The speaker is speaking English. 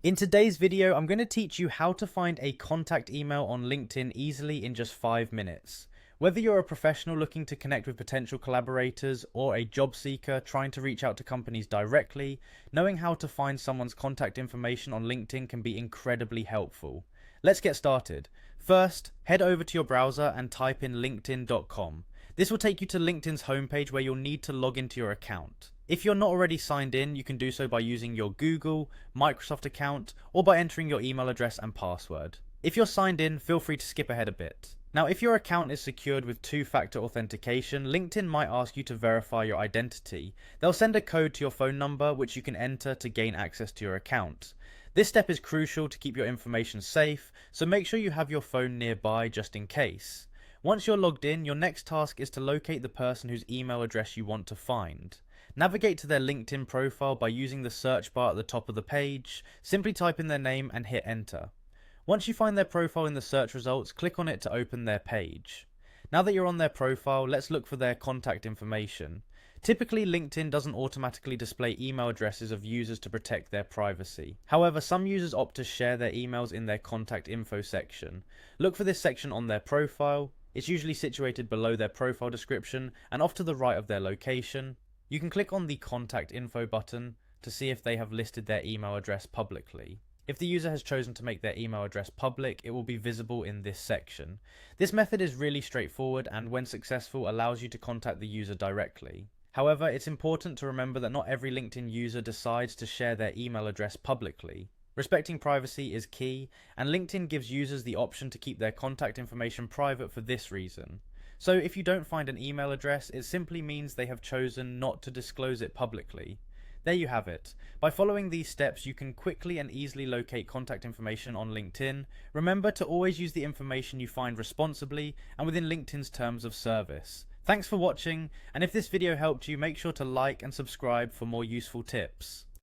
In today's video, I'm going to teach you how to find a contact email on LinkedIn easily in just 5 minutes. Whether you're a professional looking to connect with potential collaborators or a job seeker trying to reach out to companies directly, knowing how to find someone's contact information on LinkedIn can be incredibly helpful. Let's get started. First, head over to your browser and type in linkedin.com. This will take you to LinkedIn's homepage where you'll need to log into your account. If you're not already signed in, you can do so by using your Google, Microsoft account, or by entering your email address and password. If you're signed in, feel free to skip ahead a bit. Now, if your account is secured with two-factor authentication, LinkedIn might ask you to verify your identity. They'll send a code to your phone number, which you can enter to gain access to your account. This step is crucial to keep your information safe, so make sure you have your phone nearby just in case. Once you're logged in, your next task is to locate the person whose email address you want to find. Navigate to their LinkedIn profile by using the search bar at the top of the page. Simply type in their name and hit enter. Once you find their profile in the search results, click on it to open their page. Now that you're on their profile, let's look for their contact information. Typically, LinkedIn doesn't automatically display email addresses of users to protect their privacy. However, some users opt to share their emails in their contact info section. Look for this section on their profile. It's usually situated below their profile description and off to the right of their location. You can click on the contact info button to see if they have listed their email address publicly. If the user has chosen to make their email address public, it will be visible in this section. This method is really straightforward and, when successful, allows you to contact the user directly. However, it's important to remember that not every LinkedIn user decides to share their email address publicly. Respecting privacy is key, and LinkedIn gives users the option to keep their contact information private for this reason. So if you don't find an email address, it simply means they have chosen not to disclose it publicly. There you have it. By following these steps, you can quickly and easily locate contact information on LinkedIn. Remember to always use the information you find responsibly and within LinkedIn's terms of service. Thanks for watching, and if this video helped you, make sure to like and subscribe for more useful tips.